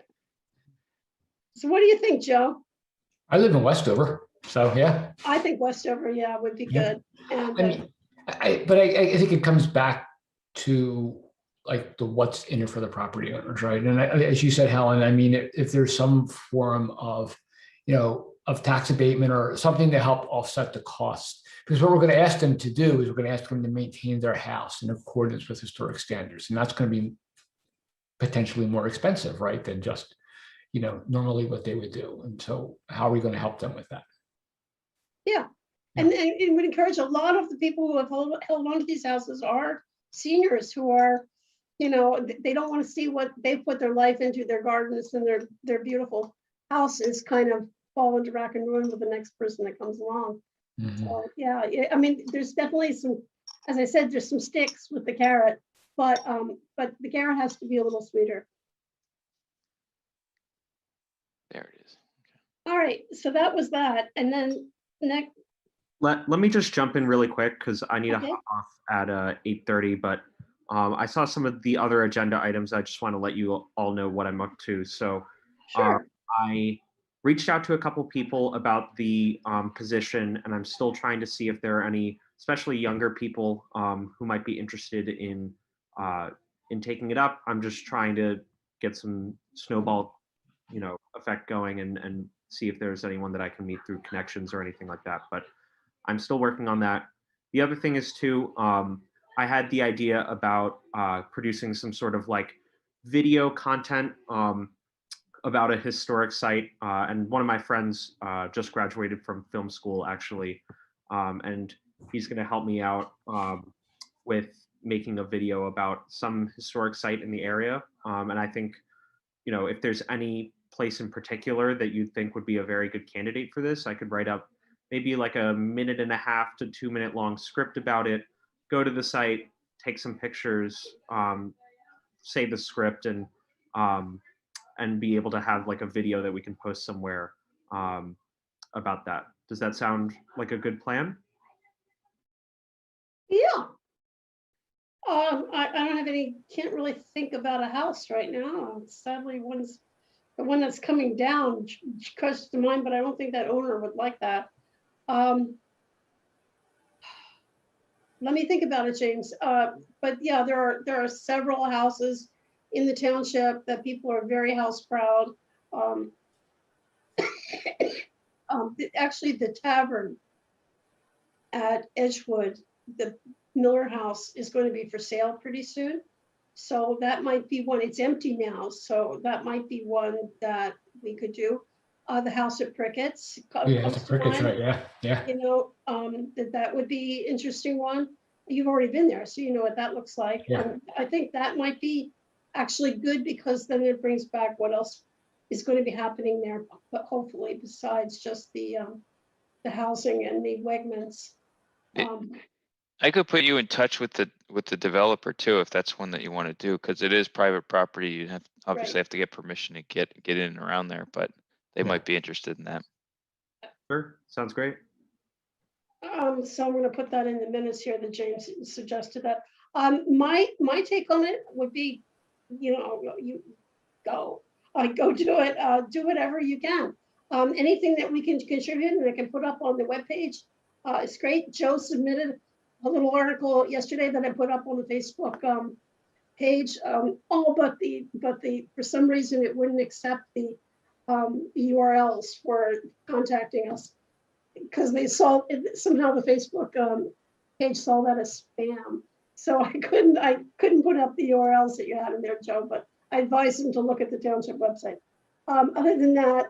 So what do you think, Joe? I live in Westover, so yeah. I think Westover, yeah, would be good. And I mean, I think it comes back to like the what's in it for the property owners, right? And as you said, Helen, I mean, if there's some form of, of tax abatement or something to help offset the cost, because what we're going to ask them to do is we're going to ask them to maintain their house in accordance with historic standards, and that's going to be potentially more expensive, right, than just, normally what they would do. And so, how are we going to help them with that? Yeah. And it would encourage a lot of the people who have held on to these houses are seniors who are, they don't want to see what they put their life into, their gardens and their beautiful houses kind of fall into rack and ruin with the next person that comes along. Mhm. So, yeah, I mean, there's definitely some, as I said, there's some sticks with the carrot, but the carrot has to be a little sweeter. There it is. All right, so that was that. And then next, Let me just jump in really quick because I need Okay. to hop off at 8:30, but I saw some of the other agenda items. I just want to let you all know what I'm up to. So sure. I reached out to a couple people about the position, and I'm still trying to see if there are any, especially younger people, who might be interested in taking it up. I'm just trying to get some snowball, effect going, and see if there's anyone that I can meet through connections or anything like that. But I'm still working on that. The other thing is too, I had the idea about producing some sort of like video content about a historic site. And one of my friends just graduated from film school actually. And he's gonna help me out with making a video about some historic site in the area. And I think, if there's any place in particular that you think would be a very good candidate for this, I could write up maybe like a 1.5 to 2 minute long script about it, go to the site, take some pictures, say the script, and be able to have like a video that we can post somewhere about that. Does that sound like a good plan? Yeah. I don't have can't really think about a house right now. Sadly, the one that's coming down comes to mind, but I don't think that owner would like that. Let me think about it, James. But yeah, there are several houses in the township that people are very house proud. Actually, the tavern at Edgewood, the Miller House, is going to be for sale pretty soon. So that might be one. It's empty now, so that might be one that we could do. The house at Prickett's. Yeah, that's a Crickets, right? Yeah. That would be interesting one. You've already been there, so you know what that looks like. Yeah. And I think that might be actually good because then it brings back what else is going to be happening there, but hopefully besides just the housing and the Wegmans. I could put you in touch with the developer too, if that's one that you want to do, because it is private property. You obviously have to get permission to get in and around there, but they might be interested in that. Sure, sounds great. So I'm gonna put that in the minutes here that James suggested that. My take on it would be, you go do it, do whatever you can. Anything that we can contribute and I can put up on the webpage, it's great. Joe submitted a little article yesterday that I put up on the Facebook, page, all but the, for some reason, it wouldn't accept the URLs for contacting us. Because they saw, somehow the Facebook page saw that as spam. So I couldn't put up the URLs that you had in there, Joe, but I advised him to look at the township website. Other than that,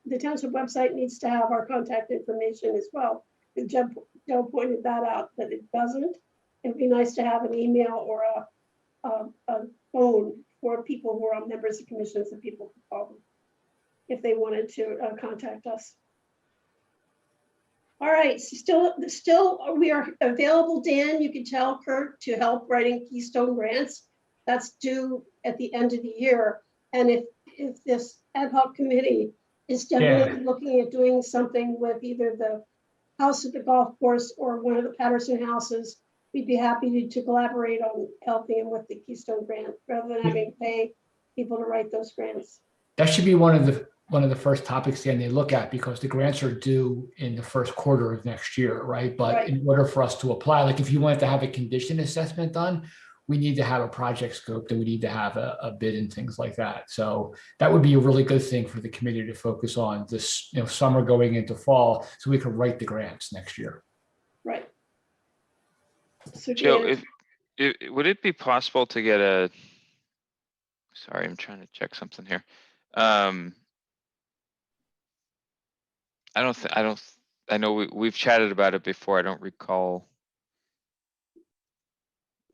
the township website needs to have our contact information as well. And Joe pointed that out, that it doesn't. It'd be nice to have an email or a phone for people who are on members of commissions and people could call them if they wanted to contact us. All right, still, we are available, Dan, you can tell Kurt to help writing Keystone grants. That's due at the end of the year. And if this ad hoc committee is definitely looking at doing something with either the house at the golf course or one of the Patterson houses, we'd be happy to collaborate on helping them with the Keystone grant rather than having to pay people to write those grants. That should be one of the first topics then they look at, because the grants are due in the first quarter of next year, right? But Right. in order for us to apply, like if you wanted to have a condition assessment done, we need to have a project scope, and we need to have a bid and things like that. So that would be a really good thing for the committee to focus on this, summer going into fall, so we can write the grants next year. Right. So Joe, Dan, would it be possible to get sorry, I'm trying to check something here. I know we've chatted about it before. I don't recall.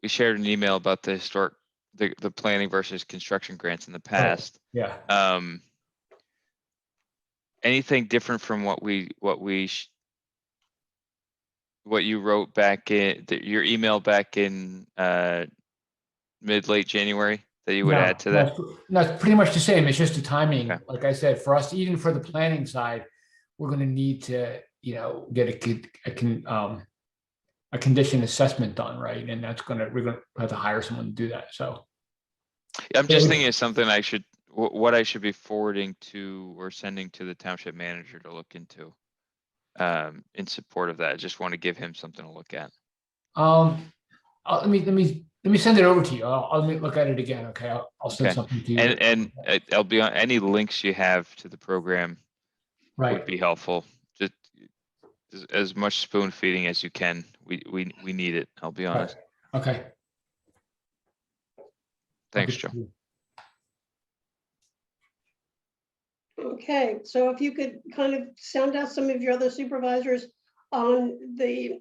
We shared an email about the the planning versus construction grants in the past. Yeah. Anything different from what you wrote back in your email back in late January that you would add to that? No, it's pretty much the same. It's just the timing. Okay. Like I said, for us, even for the planning side, we're going to need to, get a condition assessment done, right? And we're going to have to hire someone to do that. So I'm just thinking of something what I should be forwarding to or sending to the township manager to look into in support of that. I just want to give him something to look at. let me send it over to you. Let me look at it again. Okay, I'll send Okay. something to you. And I'll be on any links you have to the program Right. would be helpful. Just as much spoon feeding as you can. We need it. I'll be honest. Okay. Thanks, Joe. okay, so if you could kind of sound out some of your other supervisors on the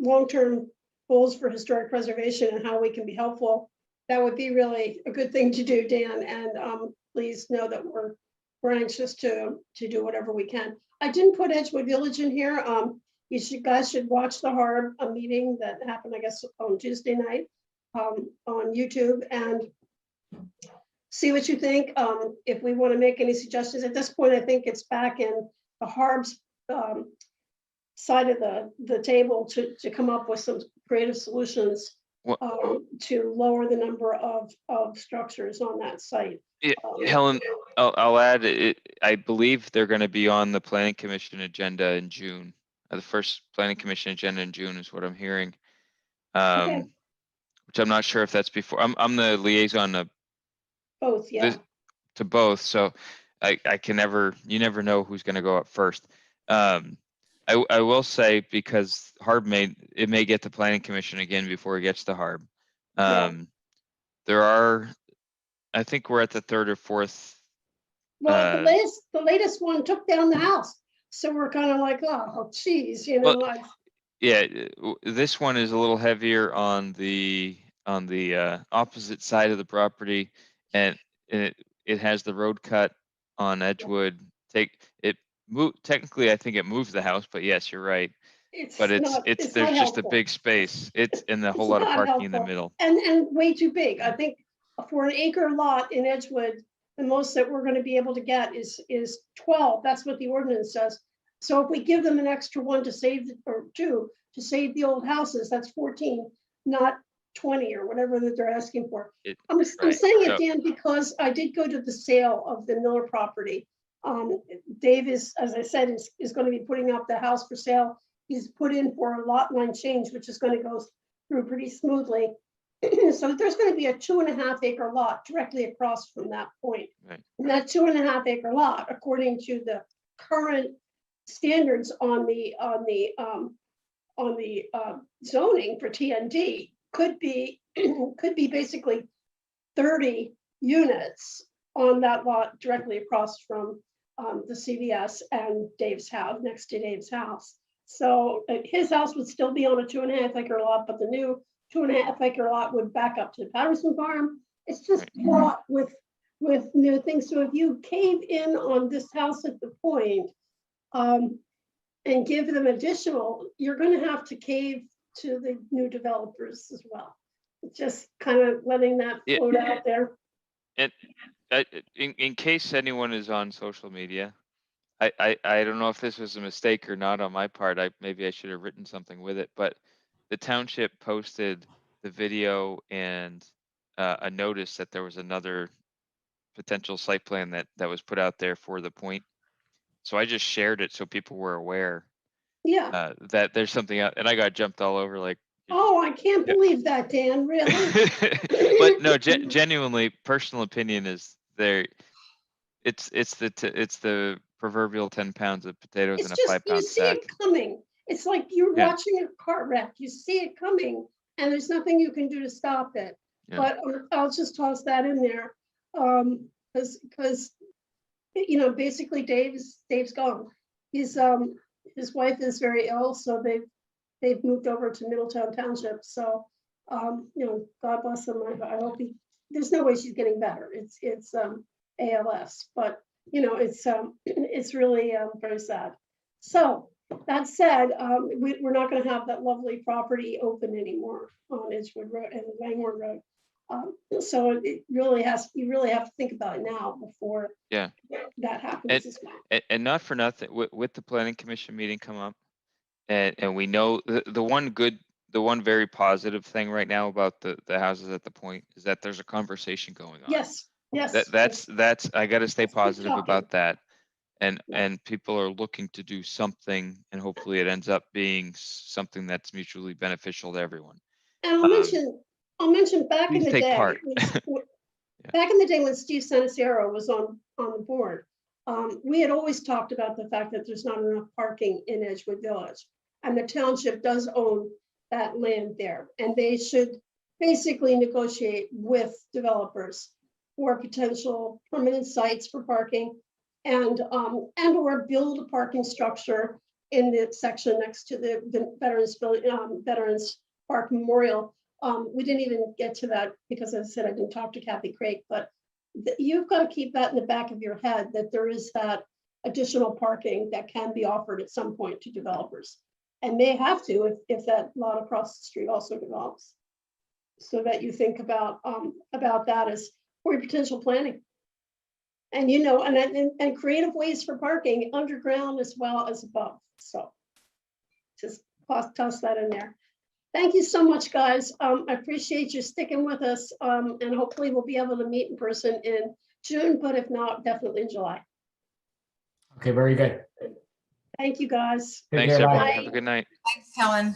long-term goals for historic preservation and how we can be helpful, that would be really a good thing to do, Dan. And please know that we're anxious to do whatever we can. I didn't put Edgewood Village in here. You guys should watch the Harb, a meeting that happened, I guess, on Tuesday night on YouTube, and see what you think. If we want to make any suggestions at this point, I think it's back in the Harb's side of the table to come up with some creative solutions to lower the number of structures on that site. Yeah, Helen, I'll add it. I believe they're going to be on the planning commission agenda in June. The first planning commission agenda in June is what I'm hearing. Okay. Which I'm not sure if that's before. I'm the liaison to Both, yeah. to both, so I can you never know who's going to go up first. I will say, because Harb may get the planning commission again before it gets to Harb. There are, I think we're at the third or fourth. Well, the latest one took down the house, so we're kind of like, oh, geez, Well, yeah, this one is a little heavier on the opposite side of the property, and it has the road cut on Edgewood. Technically, I think it moves the house, but yes, you're right. But there's just a big space. It's in the whole lot of parking in the middle. And way too big. I think for an acre lot in Edgewood, the most that we're going to be able to get is 12. That's what the ordinance says. So if we give them an extra one to save, or two, to save the old houses, that's 14, not 20 or whatever that they're asking for. I'm Right, saying it, so- Dan, because I did go to the sale of the Miller property. Dave is, as I said, is going to be putting up the house for sale. He's put in for a lot line change, which is going to go through pretty smoothly. So there's going to be a 2.5 acre lot directly across from that point. Right. And that 2.5 acre lot, according to the current standards on the zoning for TND, could be basically 30 units on that lot directly across from the CVS and Dave's house, next to Dave's house. So his house would still be on a 2.5 acre lot, but the new 2.5 acre lot would back up to the Patterson farm. It's just fraught with new things. So if you cave in on this house at the point and give them additional, you're going to have to cave to the new developers as well. Just kind of letting that Yeah. float out there. In case anyone is on social media, I don't know if this was a mistake or not on my part. Maybe I should have written something with it, but the township posted the video and a notice that there was another potential site plan that was put out there for the point. So I just shared it so people were aware Yeah. that there's something out, and I got jumped all over like. Oh, I can't Yeah. believe that, Dan, really? But no, genuinely, personal opinion is there. It's the proverbial 10 pounds of potatoes It's in a just, 5-pound you see sack. it coming. It's like you're Yeah. watching a car wreck. You see it coming and there's nothing you can do to stop it. Yeah. But I'll just toss that in there. Because, basically Dave's gone. He's, his wife is very ill, so they've moved over to Middletown Township. So, God bless him. I hope there's no way she's getting better. It's ALS, but it's really very sad. So that said, we're not going to have that lovely property open anymore on Edgewood Road and Langhorne Road. So you really have to think about it now before that happens as well. And not for nothing, with the planning commission meeting come up, and we know the one very positive thing right now about the houses at the point is that there's a conversation going on. Yes. That's I got to stay positive talking. about that. Yeah. And people are looking to do something, and hopefully it ends up being something that's mutually beneficial to everyone. And I'll mention back in Please the take day, part. back in the day when Steve Sanacero was on the board, we had always talked about the fact that there's not enough parking in Edgewood Village. And the township does own that land there. And they should basically negotiate with developers for potential permanent sites for parking and or build a parking structure in the section next to the Veterans Park Memorial. We didn't even get to that because, as I said, I didn't talk to Kathy Craig, but you've got to keep that in the back of your head that there is that additional parking that can be offered at some point to developers. And may have to if that lot across the street also develops. So that you think about that as for your potential planning. And and creative ways for parking underground as well as above. So just toss that in there. Thank you so much, guys. I appreciate you sticking with us. And hopefully we'll be able to meet in person in June, but if not, definitely in July. Okay, very good. Thank you, guys. Take Thanks, care, bye. everyone. Have a good night. Thanks, Helen.